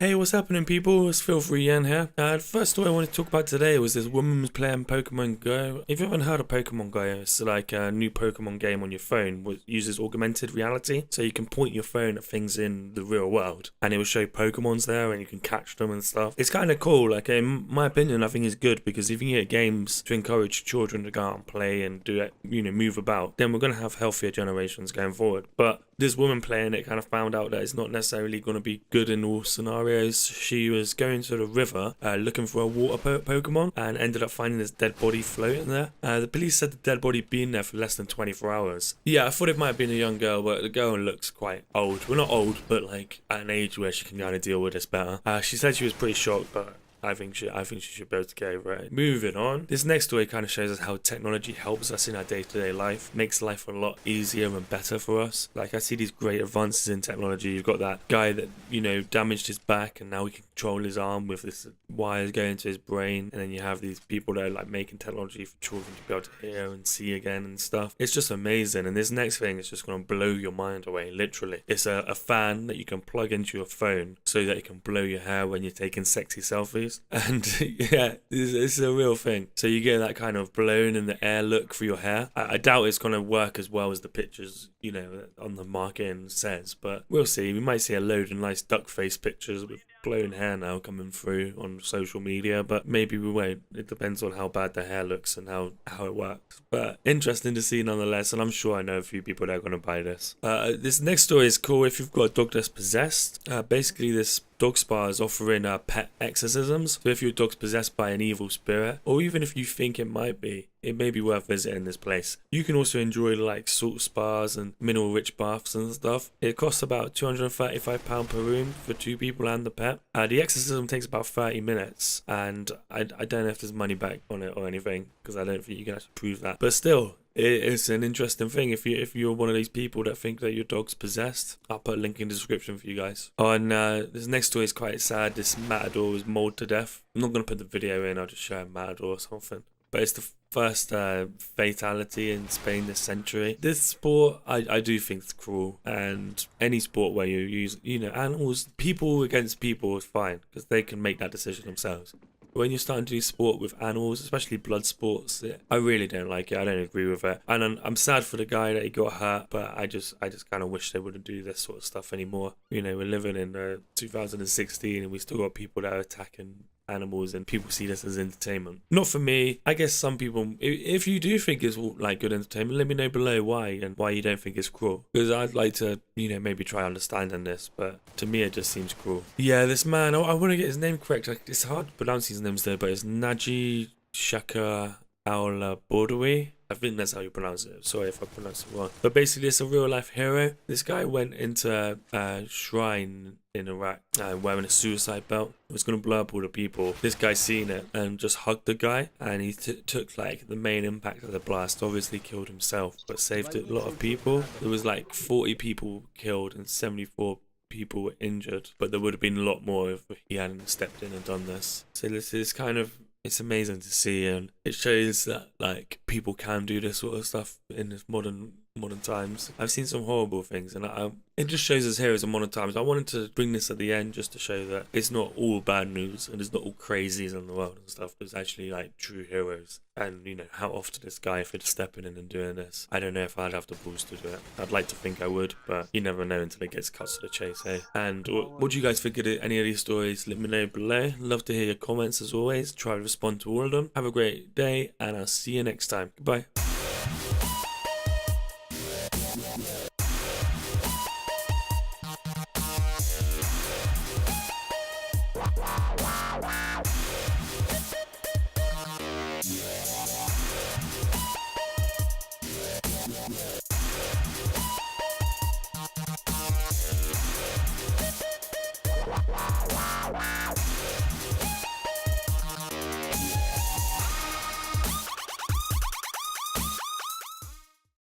Hey, what's happening, people? It's Phil Free Yen here. The first story I wanted to talk about today was this woman was playing Pokemon Go. If you haven't heard of Pokemon Go, it's like a new Pokemon game on your phone which uses augmented reality. So you can point your phone at things in the real world and it will show Pokemons there and you can catch them and stuff. It's kind of cool. Like, in my opinion, I think it's good because if you get games to encourage children to go out and play and do it, move about, then we're going to have healthier generations going forward. But this woman playing it kind of found out that it's not necessarily going to be good in all scenarios. She was going to the river looking for a water Pokemon and ended up finding this dead body floating there. The police said the dead body had been there for less than 24 hours. Yeah, I thought it might have been a young girl, but the girl looks quite old. Well, not old, but like at an age where she can kind of deal with this better. She said she was pretty shocked, but I think she should be able to get over it. Moving on. This next story kind of shows us how technology helps us in our day-to-day life, makes life a lot easier and better for us. Like, I see these great advances in technology. You've got that guy that, damaged his back and now he can control his arm with this wires going to his brain. And then you have these people that are like making technology for children to be able to hear and see again and stuff. It's just amazing. And this next thing is just going to blow your mind away, literally. It's a fan that you can plug into your phone so that it can blow your hair when you're taking sexy selfies. And yeah, it's a real thing. So you get that kind of blown in the air look for your hair. I doubt it's going to work as well as the pictures, on the marketing says, but we'll see. We might see a load of nice duck face pictures with blown hair now coming through on social media, but maybe we won't. It depends on how bad the hair looks and how it works. But interesting to see nonetheless, and I'm sure I know a few people that are going to buy this. This next story is cool if you've got a dog that's possessed. Basically, this dog spa is offering pet exorcisms. So if your dog's possessed by an evil spirit, or even if you think it might be, it may be worth visiting this place. You can also enjoy like salt spas and mineral rich baths and stuff. It costs about £235 per room for 2 people and the pet. The exorcism takes about 30 minutes and I don't know if there's money back on it or anything because I don't think you can actually prove that. But still, it's an interesting thing if you're one of these people that think that your dog's possessed. I'll put a link in the description for you guys. This next story is quite sad. This Matador was mauled to death. I'm not going to put the video in, I'll just show a Matador or something. But it's the first fatality in Spain this century. This sport, I do think it's cruel. And any sport where you use, animals, people against people is fine because they can make that decision themselves. When you're starting to do sport with animals, especially blood sports, I really don't like it. I don't agree with it. And I'm sad for the guy that he got hurt, but I just kind of wish they wouldn't do this sort of stuff anymore. We're living in 2016 and we still got people that are attacking animals and people see this as entertainment. Not for me. I guess some people, if you do think it's like good entertainment, let me know below why and why you don't think it's cruel, because I'd like to maybe try understanding this, but to me it just seems cruel. Yeah, this man, I want to get his name correct. It's hard to pronounce his names though, but it's Naji Shaka Al Bordawi. I think that's how you pronounce it. Sorry if I pronounce it wrong. But basically, it's a real life hero. This guy went into a shrine in Iraq wearing a suicide belt. It was going to blow up all the people. This guy seen it and just hugged the guy. And he took like the main impact of the blast. Obviously killed himself, but saved a lot of people. There was like 40 people killed and 74 people were injured. But there would have been a lot more if he hadn't stepped in and done this. So this is kind of... It's amazing to see, and it shows that like people can do this sort of stuff in this modern times. I've seen some horrible things, and it just shows us heroes in modern times. I wanted to bring this at the end just to show that it's not all bad news and it's not all crazies in the world and stuff. There's actually like true heroes, and how often this guy if he'd stepping in and doing this. I don't know if I'd have the balls to do it. I'd like to think I would, but you never know until it gets cut to the chase, hey? And what do you guys think of any of these stories? Let me know below. Love to hear your comments as always. Try to respond to all of them. Have a great day, and I'll see you next time. Goodbye. Wow.